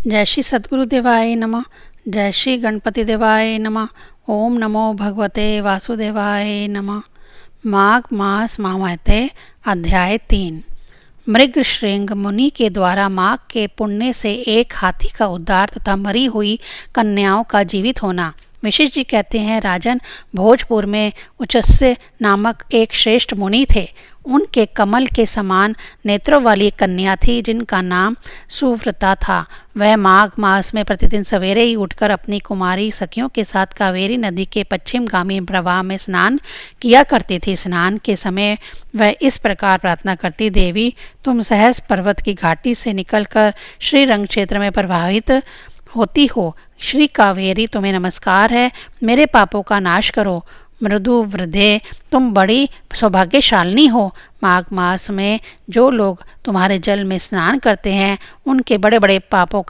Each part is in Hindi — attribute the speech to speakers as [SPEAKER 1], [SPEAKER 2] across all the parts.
[SPEAKER 1] जय श्री सद्गुरु देवाय नमः। जय श्री गणपति देवाय नमः। ओम नमो भगवते वासुदेवाय नमः। माघ मास महामते अध्याय 3। मृगश्रृंग मुनि के द्वारा माघ के पुण्य से एक हाथी का उद्धार तथा मरी हुई कन्याओं का जीवित होना। विशिष्ट जी कहते हैं, राजन, भोजपुर में उचस्य नामक एक श्रेष्ठ मुनि थे। उनके कमल के समान नेत्रों वाली कन्या थी जिनका नाम सुव्रता था। वह माघ मास में प्रतिदिन सवेरे ही उठकर अपनी कुमारी सखियों के साथ कावेरी नदी के पश्चिमगामी प्रवाह में स्नान किया करती थी। स्नान के समय वह इस प्रकार प्रार्थना करती, देवी, तुम सहस पर्वत की घाटी से निकलकर श्रीरंग क्षेत्र में प्रवाहित होती हो। श्री कावेरी, तुम्हें नमस्कार है, मेरे पापों का नाश करो। मृदु वृद्धे, तुम बड़ी सौभाग्यशालिनी हो। माघ मास में जो लोग तुम्हारे जल में स्नान करते हैं उनके बड़े बड़े पापों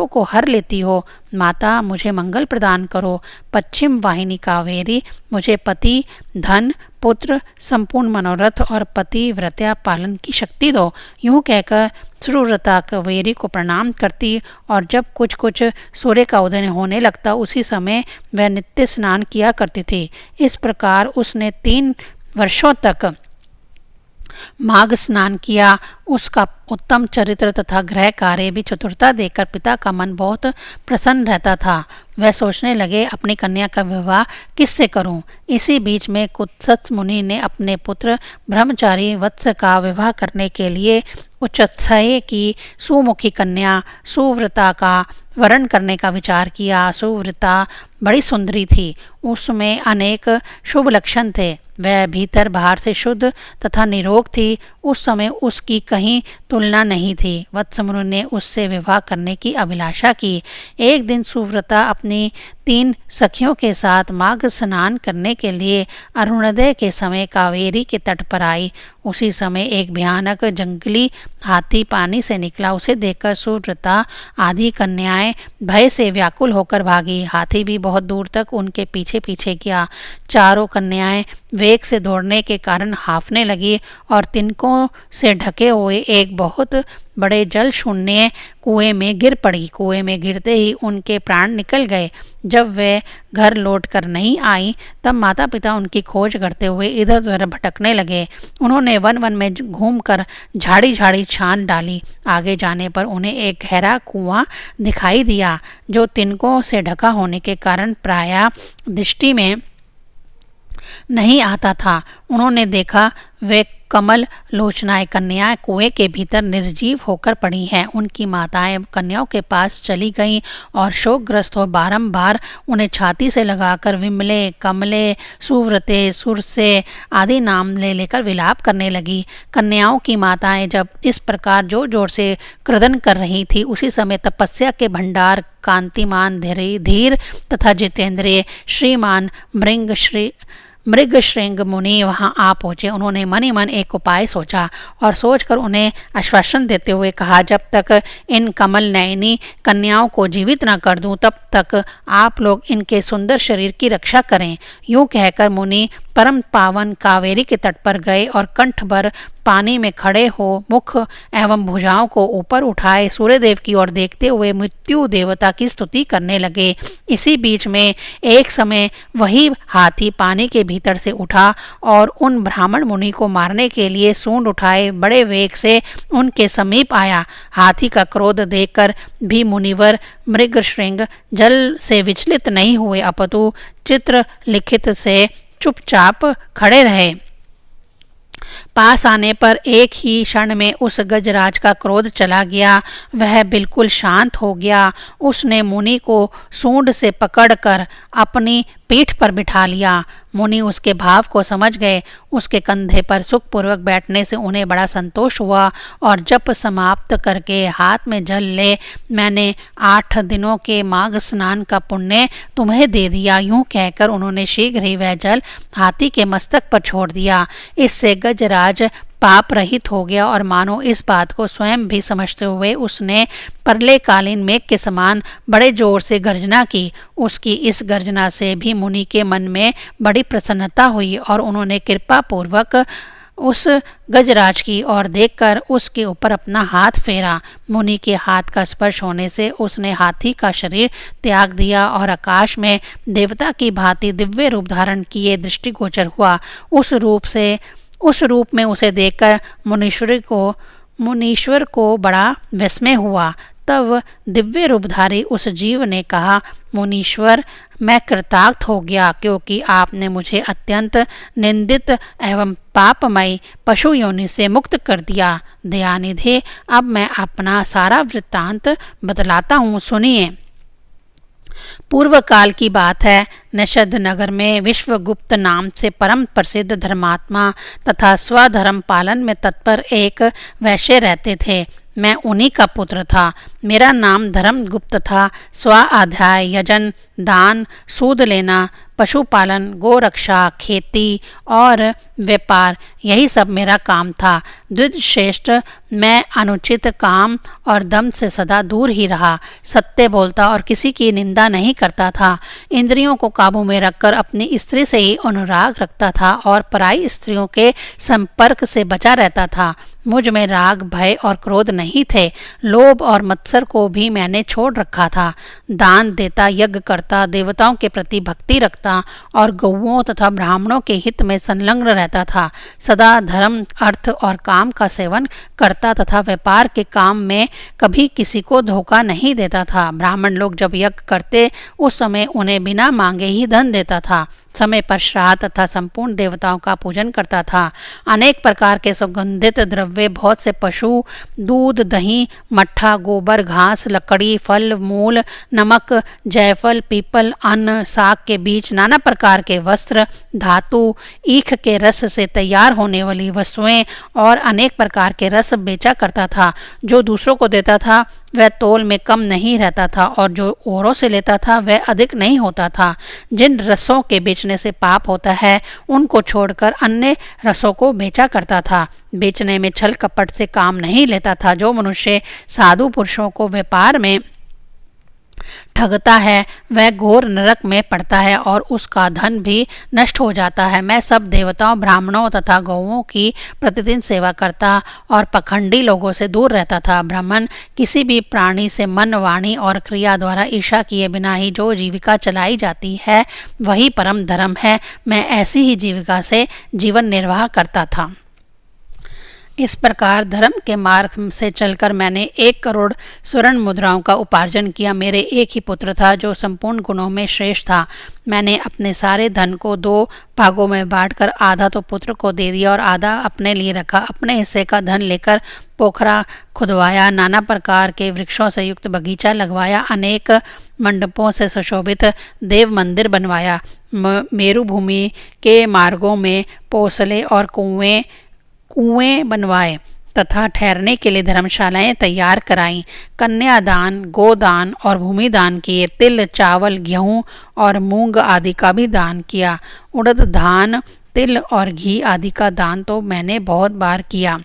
[SPEAKER 1] को हर लेती हो। माता, मुझे मंगल प्रदान करो। पश्चिम वाहिनी कावेरी, मुझे पति, धन, पुत्र, संपूर्ण मनोरथ और पतिव्रता पालन की शक्ति दो। यूँ कहकर सुव्रता कावेरी को प्रणाम करती और जब कुछ कुछ सूर्य का उदय होने लगता उसी समय वह नित्य स्नान किया करती थी। इस प्रकार उसने 3 वर्षों तक माघ स्नान किया। उसका उत्तम चरित्र तथा गृह कार्य भी चतुरता देकर पिता का मन बहुत प्रसन्न रहता था। वह सोचने लगे, अपनी कन्या का विवाह किससे करूं। इसी बीच में कुत्सत मुनि ने अपने पुत्र ब्रह्मचारी वत्स का विवाह करने के लिए उचत्सय की सुमुखी कन्या सुव्रता का वरण करने का विचार किया। सुव्रता बड़ी सुंदरी थी, उसमें अनेक शुभ लक्षण थे। वह भीतर बाहर से शुद्ध तथा निरोग थी। उस समय उसकी कहीं तुलना नहीं थी। वत्स मुनि ने उससे विवाह करने की अभिलाषा की। एक दिन सुव्रता अपनी 3 सखियों के साथ माघ स्नान करने के लिए अरुणोदय के समय कावेरी के तट पर आई। उसी समय एक भयानक जंगली हाथी पानी से निकला। उसे देखकर सुव्रता आदि कन्याएं भय से व्याकुल होकर भागी। हाथी भी बहुत दूर तक उनके पीछे पीछे गया। चारों कन्याएं वेग से दौड़ने के कारण हांफने लगी और तिनकों से ढके हुए एक बहुत बड़े जल शून्य कुएं में गिर पड़ी। कुएं में गिरते ही उनके प्राण निकल गए। जब वे घर लौट कर नहीं आई तब माता पिता उनकी खोज करते हुए इधर उधर भटकने लगे। उन्होंने वन वन में घूमकर झाड़ी झाड़ी छान डाली। आगे जाने पर उन्हें एक गहरा कुआं दिखाई दिया जो तिनकों से ढका होने के कारण प्रायः दृष्टि में नहीं आता था। उन्होंने देखा वे कमल लोचनाएं कन्याएं कुएं के भीतर निर्जीव होकर पड़ी हैं। उनकी माताएं कन्याओं के पास चली गईं और शोकग्रस्त हो बारंबार उन्हें छाती से लगाकर विमले, कमले, सुव्रते, सुरसे आदि नाम लेकर विलाप करने लगी। कन्याओं की माताएं जब इस प्रकार जोर जोर से क्रदन कर रही थी उसी समय तपस्या के भंडार कांतिमान धीर तथा जितेंद्रिय श्रीमान मृगश्रृंग मुनि वहां आ पहुंचे। उन्होंने मन ही मन एक उपाय सोचा और सोचकर उन्हें आश्वासन देते हुए कहा, जब तक इन कमल नयनी कन्याओं को जीवित न कर दूं तब तक आप लोग इनके सुंदर शरीर की रक्षा करें। यूं कहकर मुनि परम पावन कावेरी के तट पर गए और कंठ भर पानी में खड़े हो मुख एवं भुजाओं को ऊपर उठाए सूर्यदेव की ओर देखते हुए मृत्यु देवता की स्तुति करने लगे। इसी बीच में एक समय वही हाथी पानी के भीतर से उठा और उन ब्राह्मण मुनि को मारने के लिए सूंड उठाए बड़े वेग से उनके समीप आया। हाथी का क्रोध देखकर भी मुनिवर मृगश्रृंग जल से विचलित नहीं हुए, अपितु चित्र लिखित से चुपचाप खड़े रहे। पास आने पर एक ही क्षण में उस गजराज का क्रोध चला गया। वह बिल्कुल शांत हो गया। उसने मुनि को सूंड से पकड़कर अपनी पीठ पर बिठा लिया। मुनि उसके भाव को समझ गए। उसके कंधे पर सुखपूर्वक बैठने से उन्हें बड़ा संतोष हुआ और जप समाप्त करके हाथ में जल ले, मैंने 8 दिनों के माघ स्नान का पुण्य तुम्हें दे दिया। यूं कहकर उन्होंने शीघ्र ही वह जल हाथी के मस्तक पर छोड़ दिया। इससे गजराज पाप रहित हो गया और मानो इस बात को स्वयं भी समझते हुए उसने प्रलयकालीन मेघ के समान बड़े जोर से गर्जना की। उसकी इस गर्जना से भी मुनि के मन में बड़ी प्रसन्नता हुई और उन्होंने कृपा पूर्वक उस गजराज की ओर देखकर उसके ऊपर अपना हाथ फेरा। मुनि के हाथ का स्पर्श होने से उसने हाथी का शरीर त्याग दिया और आकाश में देवता की भांति दिव्य रूप धारण किए दृष्टिगोचर हुआ। उस रूप में उसे देखकर मुनीश्वर को बड़ा विस्मय हुआ। तब दिव्य रूपधारी उस जीव ने कहा, मुनीश्वर, मैं कृतार्थ हो गया, क्योंकि आपने मुझे अत्यंत निंदित एवं पापमयी पशु योनि से मुक्त कर दिया। दयानिधि, अब मैं अपना सारा वृत्तांत बतलाता हूँ, सुनिए। पूर्व काल की बात है। निषद नगर में विश्वगुप्त नाम से परम प्रसिद्ध धर्मात्मा तथा स्वधर्म पालन में तत्पर एक वैश्य रहते थे। मैं उन्हीं का पुत्र था। मेरा नाम धर्मगुप्त था। स्वाध्याय, यजन, दान, सूद लेना, पशुपालन, गोरक्षा, खेती और व्यापार, यही सब मेरा काम था। द्विजश्रेष्ठ, मैं अनुचित काम और दम से सदा दूर ही रहा। सत्य बोलता और किसी की निंदा नहीं करता था। इंद्रियों को काबू में रखकर अपनी स्त्री से ही अनुराग रखता था और पराई स्त्रियों के संपर्क से बचा रहता था। मुझ में राग, भय और क्रोध नहीं थे। लोभ और मत्सर को भी मैंने छोड़ रखा था। दान देता, यज्ञ करता, देवताओं के प्रति भक्ति रखता और गौओं तथा ब्राह्मणों के हित में संलग्न रहता था। सदा धर्म, अर्थ और काम का सेवन करता तथा व्यापार के काम में कभी किसी को धोखा नहीं देता था। ब्राह्मण लोग जब यज्ञ करते उस समय उन्हें बिना मांगे ही धन देता था। समय पर श्राद्ध तथा संपूर्ण देवताओं का पूजन करता था। अनेक प्रकार के सुगंधित द्रव्य, बहुत से पशु, दूध, दही, मट्ठा, गोबर, घास, लकड़ी, फल, मूल, नमक, जायफल, पीपल, अन्न, साग के बीज, नाना प्रकार के वस्त्र, धातु, ईख के रस से तैयार होने वाली वस्तुएं और अनेक प्रकार के रस बेचा करता था। जो दूसरों को देता था वह तोल में कम नहीं रहता था और जो औरों से लेता था वह अधिक नहीं होता था। जिन रसों के बेचने से पाप होता है उनको छोड़कर अन्य रसों को बेचा करता था। बेचने में छल कपट से काम नहीं लेता था। जो मनुष्य साधु पुरुषों को व्यापार में ठगता है वह घोर नरक में पड़ता है और उसका धन भी नष्ट हो जाता है। मैं सब देवताओं, ब्राह्मणों तथा गौओं की प्रतिदिन सेवा करता और पखंडी लोगों से दूर रहता था। ब्राह्मण किसी भी प्राणी से मन, वाणी और क्रिया द्वारा ईर्ष्या किए बिना ही जो जीविका चलाई जाती है वही परम धर्म है। मैं ऐसी ही जीविका से जीवन निर्वाह करता था। इस प्रकार धर्म के मार्ग से चलकर मैंने 1 करोड़ स्वर्ण मुद्राओं का उपार्जन किया। मेरे एक ही पुत्र था जो संपूर्ण गुणों में श्रेष्ठ था। मैंने अपने सारे धन को 2 भागों में बांटकर आधा तो पुत्र को दे दिया और आधा अपने लिए रखा। अपने हिस्से का धन लेकर पोखरा खुदवाया, नाना प्रकार के वृक्षों से युक्त बगीचा लगवाया, अनेक मंडपों से सुशोभित देव मंदिर बनवाया, मेरु भूमि के मार्गों में पोसले और कुएं बनवाए तथा ठहरने के लिए धर्मशालाएं तैयार कराईं। कन्यादान, गोदान और भूमिदान किए। तिल, चावल, गेहूं और मूंग आदि का भी दान किया। उड़द, धान, तिल और घी आदि का दान तो मैंने बहुत बार किया।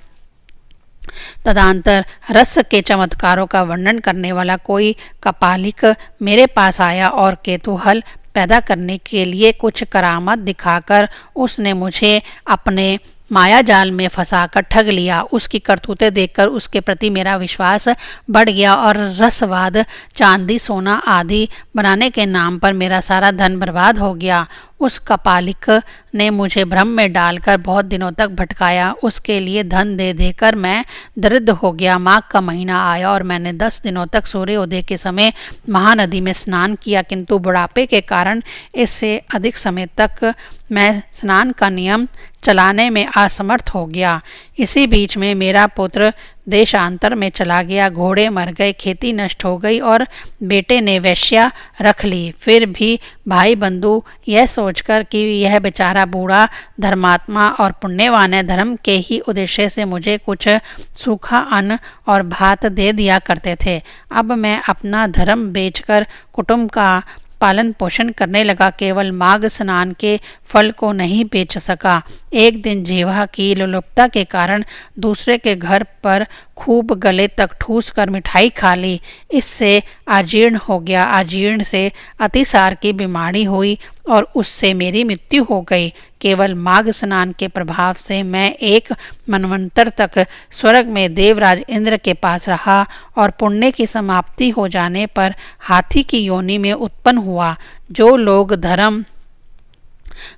[SPEAKER 1] तदंतर रस के चमत्कारों का वर्णन करने वाला कोई कपालिक मेरे पास आया और केतुहल पैदा करने के लिए कुछ करामत दिखाकर उसने मुझे अपने माया जाल में फंसाकर ठग लिया। उसकी करतूतें देखकर उसके प्रति मेरा विश्वास बढ़ गया और रसवाद, चांदी, सोना आदि बनाने के नाम पर मेरा सारा धन बर्बाद हो गया। उस कपालिक ने मुझे भ्रम में डालकर बहुत दिनों तक भटकाया। उसके लिए धन दे देकर मैं दरिद्र हो गया। माघ का महीना आया और मैंने 10 दिनों तक सूर्योदय के समय महानदी में स्नान किया, किंतु बुढ़ापे के कारण इससे अधिक समय तक मैं स्नान का नियम चलाने में असमर्थ हो गया। इसी बीच में मेरा पुत्र देशांतर में चला गया। घोड़े मर गए, खेती नष्ट हो गई और बेटे ने वेश्या रख ली। फिर भी भाई बंधु यह सोचकर कि यह बेचारा बूढ़ा धर्मात्मा और पुण्यवान है, धर्म के ही उद्देश्य से मुझे कुछ सूखा अन्न और भात दे दिया करते थे। अब मैं अपना धर्म बेचकर कुटुंब का पालन पोषण करने लगा। केवल माघ स्नान के फल को नहीं बेच सका। एक दिन जीवा की लोलुपता के कारण दूसरे के घर पर खूब गले तक ठूस कर मिठाई खा ली। इससे अजीर्ण हो गया। अजीर्ण से अतिसार की बीमारी हुई और उससे मेरी मृत्यु हो गई। केवल माघ स्नान के प्रभाव से मैं एक मनवंतर तक स्वर्ग में देवराज इंद्र के पास रहा और पुण्य की समाप्ति हो जाने पर हाथी की योनि में उत्पन्न हुआ। जो लोग धर्म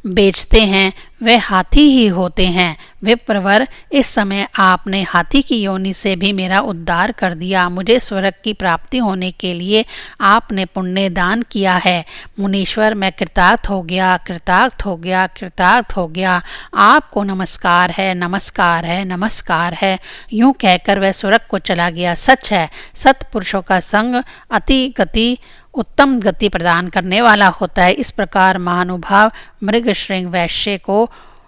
[SPEAKER 1] बेचते हैं वे हाथी ही होते हैं। विप्रवर, इस समय आपने हाथी की योनि से भी मेरा उद्धार कर दिया। मुझे स्वर्ग की प्राप्ति होने के लिए आपने पुण्य दान किया है। मुनीश्वर, मैं कृतार्थ हो गया, कृतार्थ हो गया, कृतार्थ हो गया। आपको नमस्कार है, नमस्कार है, नमस्कार है। यूं कहकर वह स्वर्ग को चला गया। सच है, सत्पुरुषों का संग अति गति उत्तम गति प्रदान करने वाला होता है। इस प्रकार महानुभाव मृगश्रृंग वैश्य को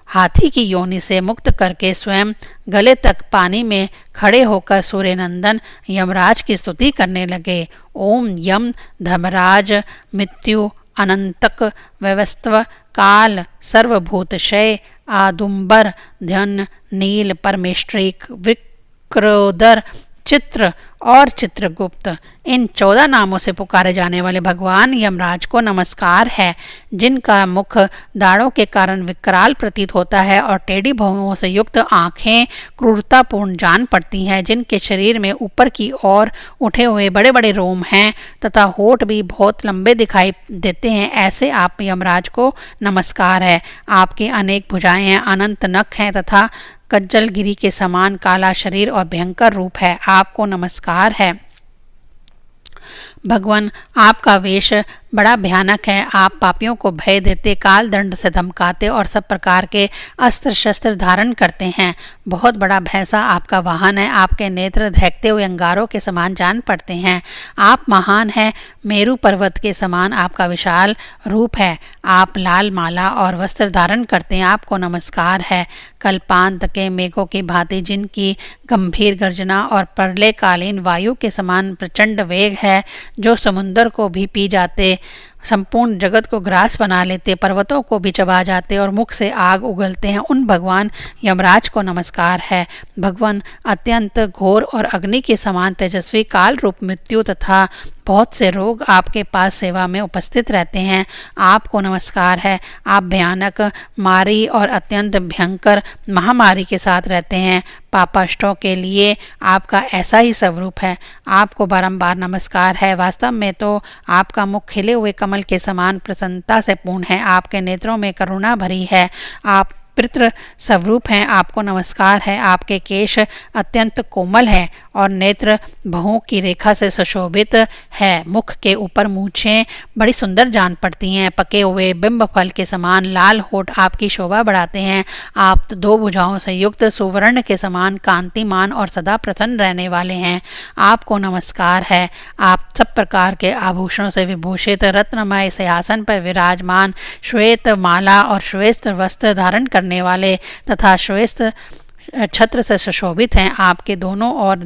[SPEAKER 1] हाथी की योनि से मुक्त करके स्वयं गले तक पानी में खड़े होकर सूर्यनंदन यमराज की स्तुति करने लगे। ओम यम धर्मराज मृत्यु अनंतक व्यवस्थव काल सर्वभूतशय आदुम्बर धन नील परमेष्ट्रिक विक्रोदर चित्र और चित्रगुप्त, इन 14 नामों से पुकारे जाने वाले भगवान यमराज को नमस्कार है, जिनका मुख दाढ़ों के कारण विकराल प्रतीत होता है और टेढ़ी भौहों से युक्त आंखें क्रूरतापूर्ण जान पड़ती हैं, जिनके शरीर में ऊपर की ओर उठे हुए बड़े बड़े रोम हैं तथा होठ भी बहुत लंबे दिखाई देते हैं, ऐसे आप यमराज को नमस्कार है। आपकी अनेक भुजाएं हैं, अनंत नख हैं तथा कज्जलगिरी के समान काला शरीर और भयंकर रूप है। आपको नमस्कार है। भगवान, आपका वेश बड़ा भयानक है। आप पापियों को भय देते, काल दंड से धमकाते और सब प्रकार के अस्त्र शस्त्र धारण करते हैं। बहुत बड़ा भैंसा आपका वाहन है। आपके नेत्र दहकते हुए अंगारों के समान जान पड़ते हैं। आप महान हैं, मेरु पर्वत के समान आपका विशाल रूप है। आप लाल माला और वस्त्र धारण करते हैं। आपको नमस्कार है। कल्पांत के मेघों की भांति जिनकी गंभीर गर्जना और प्रलयकालीन वायु के समान प्रचंड वेग है, जो समुद्र को भी पी जाते, संपूर्ण जगत को ग्रास बना लेते, पर्वतों को भी चबा जाते और मुख से आग उगलते हैं, उन भगवान यमराज को नमस्कार है। भगवान, अत्यंत घोर और अग्नि के समान तेजस्वी काल रूप मृत्यु तथा बहुत से रोग आपके पास सेवा में उपस्थित रहते हैं। आपको नमस्कार है। आप भयानक मारी और अत्यंत भयंकर महामारी के साथ रहते हैं। पापाष्टों के लिए आपका ऐसा ही स्वरूप है। आपको बारंबार नमस्कार है। वास्तव में तो आपका मुख खिले हुए कमल के समान प्रसन्नता से पूर्ण है। आपके नेत्रों में करुणा भरी है। आप पितृ स्वरूप हैं। आपको नमस्कार है। आपके केश अत्यंत कोमल है और नेत्र भौं की रेखा से सुशोभित है। मुख के ऊपर मूछें बड़ी सुंदर जान पड़ती हैं। पके हुए बिंब फल के समान लाल होठ आपकी शोभा बढ़ाते हैं। आप 2 भुजाओं से युक्त सुवर्ण के समान कांतिमान और सदा प्रसन्न रहने वाले हैं। आपको नमस्कार है। आप सब प्रकार के आभूषणों से विभूषित रत्नमय सिंहासन पर विराजमान, श्वेत माला और श्वेत वस्त्र धारण करने वाले तथा श्वेत छत्र से सुशोभित हैं। आपके दोनों ओर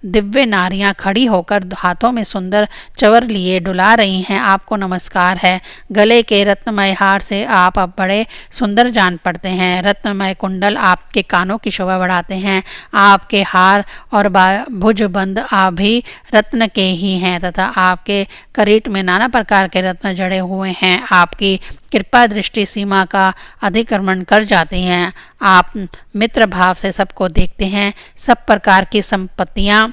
[SPEAKER 1] दिव्य नारियां खड़ी होकर हाथों में सुंदर चवर लिए डुला रही हैं। आपको नमस्कार है। गले के रत्नमय हार से आप अब बड़े सुंदर जान पड़ते हैं। रत्नमय कुंडल आपके कानों की शोभा बढ़ाते हैं। आपके हार और भुजबंद भी रत्न के ही हैं तथा आपके करीट में नाना प्रकार के रत्न जड़े हुए हैं। आपकी कृपा दृष्टि सीमा का अतिक्रमण कर जाती हैं। आप मित्र भाव से सबको देखते हैं। सब प्रकार की संपत्तियां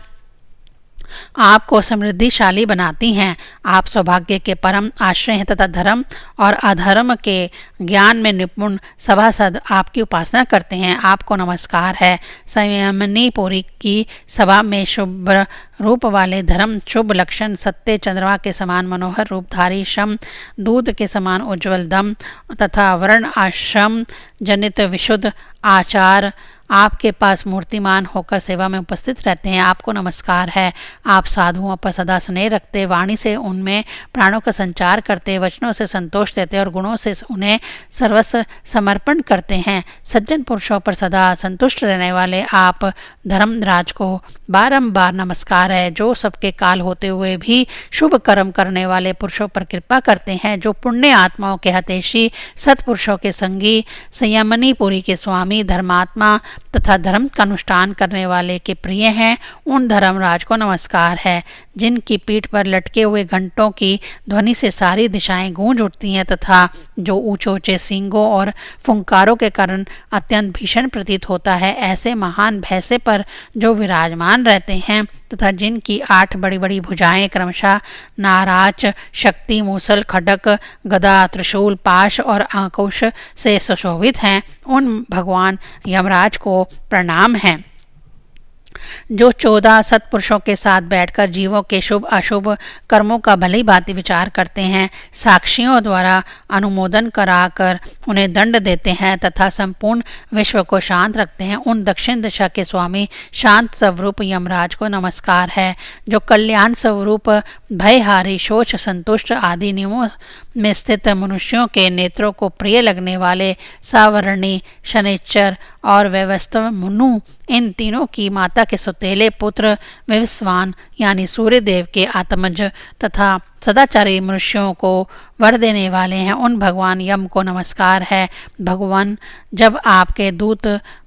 [SPEAKER 1] आपको समृद्धिशाली बनाती हैं। आप सौभाग्य के परम आश्रय हैं तथा धर्म और अधर्म के ज्ञान में निपुण सभासद आपकी उपासना करते हैं। आपको नमस्कार है। संयमनीपुरी की सभा में शुभ रूप वाले धर्म शुभ लक्षण, सत्य चंद्रमा के समान मनोहर रूपधारी, शम दूध के समान उज्ज्वल दम तथा वर्ण आश्रम जनित विशुद्ध आचार आपके पास मूर्तिमान होकर सेवा में उपस्थित रहते हैं। आपको नमस्कार है। आप साधुओं पर सदा स्नेह रखते, वाणी से उनमें प्राणों का संचार करते, वचनों से संतोष देते और गुणों से उन्हें सर्वस्व समर्पण करते हैं। सज्जन पुरुषों पर सदा संतुष्ट रहने वाले आप धर्मराज को बारंबार नमस्कार है, जो सबके काल होते हुए भी शुभ कर्म करने वाले पुरुषों पर कृपा करते हैं, जो पुण्य आत्माओं के हतेशी, सत्पुरुषों के संगी, संयमनीपुरी के स्वामी, धर्मात्मा, तथा धर्म का अनुष्ठान करने वाले के प्रिय हैं, उन धर्मराज को नमस्कार है, जिनकी पीठ पर लटके हुए घंटों की ध्वनि से सारी दिशाएं गूंज उठती हैं तथा जो ऊंचे ऊंचे सींगों और फुंकारों के कारण अत्यंत भीषण प्रतीत होता है, ऐसे महान भैंसे पर जो विराजमान रहते हैं तथा जिनकी 8 बड़ी बड़ी भुजाएं क्रमशः नाराज, शक्ति, मूसल, खड्ग, गदा, त्रिशूल, पाश और अंकुश से सुशोभित हैं, उन भगवान यमराज को प्रणाम है। जो 14 सत्पुरुषों के साथ बैठकर जीवों के शुभ अशुभ कर्मों का भली भांति विचार करते हैं, साक्षियों द्वारा अनुमोदन कराकर उन्हें दंड देते हैं तथा संपूर्ण विश्व को शांत रखते हैं, उन दक्षिण दिशा के स्वामी शांत स्वरूप यमराज को नमस्कार है। जो कल्याण स्वरूप, भयहारी, शोच संतुष्ट आदि नियमों में स्थित मनुष्यों के नेत्रों को प्रिय लगने वाले सावरणी, शनिश्चर और व्यवस्थव मनु, इन तीनों की माता के सौतेले पुत्र विवस्वान यानी सूर्यदेव के आत्मज तथा सदाचारी मनुष्यों को वर देने वाले हैं, उन भगवान यम को नमस्कार है। भगवान जब आपके दूत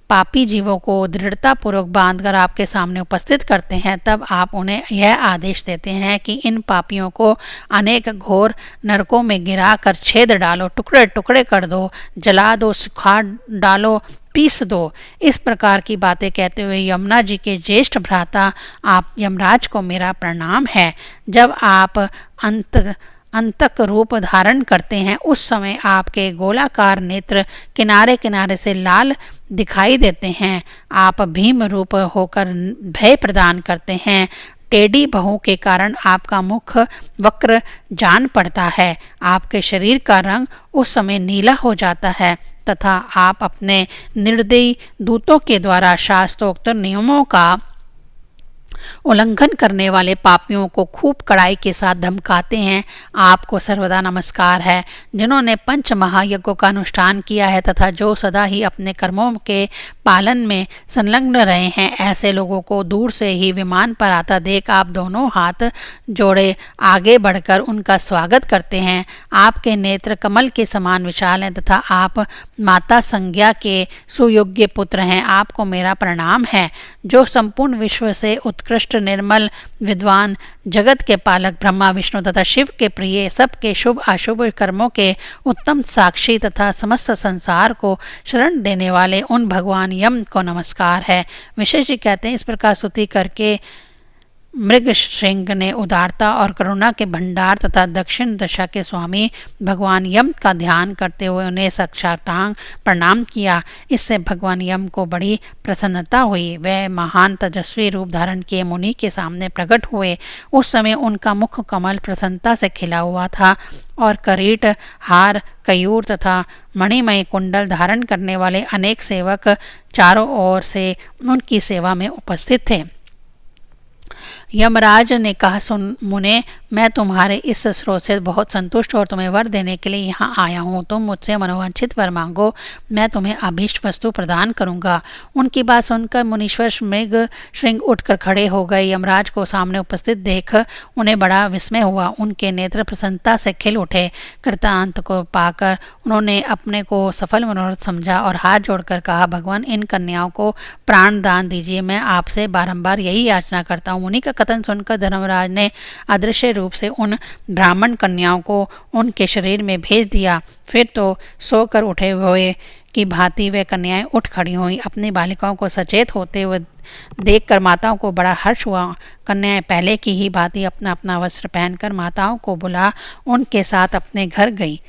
[SPEAKER 1] पापी जीवों को दृढ़ता पूर्वक बांधकर आपके सामने उपस्थित करते हैं, तब आप उन्हें यह आदेश देते हैं कि इन पापियों को अनेक घोर नरकों में गिरा कर छेद डालो, टुकड़े टुकड़े कर दो, जला दो, सुखा डालो, पीस दो। इस प्रकार की बातें कहते हुए यमुना जी के ज्येष्ठ भ्राता आप यमराज को मेरा प्रणाम है। जब आप अंतक रूप धारण करते हैं, उस समय आपके गोलाकार नेत्र किनारे किनारे से लाल दिखाई देते हैं। आप भीम रूप होकर भय प्रदान करते हैं। टेढ़ी भौं के कारण आपका मुख वक्र जान पड़ता है। आपके शरीर का रंग उस समय नीला हो जाता है तथा आप अपने निर्दयी दूतों के द्वारा शास्त्रोक्त नियमों का उल्लंघन करने वाले पापियों को खूब कड़ाई के साथ धमकाते हैं। आपको सर्वदा नमस्कार है। जिन्होंने 5 महायज्ञों का अनुष्ठान किया है तथा जो सदा ही अपने कर्मों के पालन में संलग्न रहे हैं, ऐसे लोगों को दूर से ही विमान पर आता देख आप दोनों हाथ जोड़े आगे बढ़कर उनका स्वागत करते हैं। आपके नेत्र कमल के समान विशाल हैं तथा आप माता संज्ञा के सुयोग्य पुत्र हैं। आपको मेरा प्रणाम है। जो संपूर्ण विश्व से उत्कृष्ट, निर्मल, विद्वान, जगत के पालक ब्रह्मा, विष्णु तथा शिव के प्रिय, सबके शुभ अशुभ कर्मों के उत्तम साक्षी तथा समस्त संसार को शरण देने वाले उन भगवान यम को नमस्कार है। विशेष जी कहते हैं, इस प्रकार स्तुति करके मृगशृंग ने उदारता और करुणा के भंडार तथा दक्षिण दिशा के स्वामी भगवान यम का ध्यान करते हुए उन्हें साष्टांग प्रणाम किया। इससे भगवान यम को बड़ी प्रसन्नता हुई। वह महान तेजस्वी रूप धारण किए मुनि के सामने प्रकट हुए। उस समय उनका मुख कमल प्रसन्नता से खिला हुआ था और करीट, हार, कयूर तथा मणिमय कुंडल धारण करने वाले अनेक सेवक चारों ओर से उनकी सेवा में उपस्थित थे। यमराज ने कहा, सुन मुने, मैं तुम्हारे इस स्रोत से बहुत संतुष्ट और तुम्हें वर देने के लिए यहाँ आया हूँ। तुम मुझसे मनोवांछित वर मांगो, मैं तुम्हें अभीष्ट वस्तु प्रदान करूँगा। उनकी बात सुनकर मुनीश्वर मृग श्रृंग उठकर खड़े हो गए। यमराज को सामने उपस्थित देख उन्हें बड़ा विस्मय हुआ। उनके नेत्र प्रसन्नता से खिल उठे। कृतांत को पाकर उन्होंने अपने को सफल मनोरथ समझा और हाथ जोड़कर कहा, भगवान, इन कन्याओं को प्राण दान दीजिए। मैं आपसे बारंबार यही याचना करता हूँ। मुनि का कथन सुनकर धर्मराज ने अदृश्य रूप से उन ब्राह्मण कन्याओं को उनके शरीर में भेज दिया। फिर तो सोकर उठे हुए की भांति वे कन्याएं उठ खड़ी हुई। अपनी बालिकाओं को सचेत होते हुए देखकर माताओं को बड़ा हर्ष हुआ। कन्याएं पहले की ही भांति अपना अपना वस्त्र पहनकर माताओं को बुला उनके साथ अपने घर गई।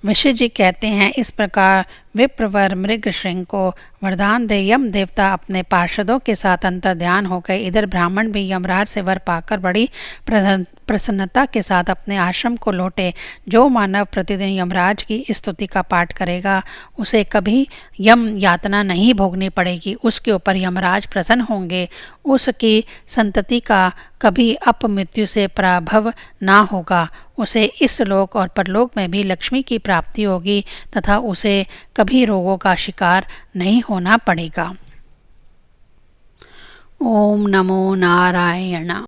[SPEAKER 1] विशु जी कहते हैं, इस प्रकार विप्रवर मृगशृंग को वरदान दे यम देवता अपने पार्षदों के साथ अंतर्ध्यान हो गए। इधर ब्राह्मण भी यमराज से वर पाकर बड़ी प्रसन्नता के साथ अपने आश्रम को लौटे। जो मानव प्रतिदिन यमराज की स्तुति का पाठ करेगा उसे कभी यम यातना नहीं भोगनी पड़ेगी। उसके ऊपर यमराज प्रसन्न होंगे। उसकी संतति का कभी अपमृत्यु से पराभव ना होगा। उसे इस लोक और परलोक में भी लक्ष्मी की प्राप्ति होगी तथा उसे कभी रोगों का शिकार नहीं होना पड़ेगा। ओम नमो नारायण।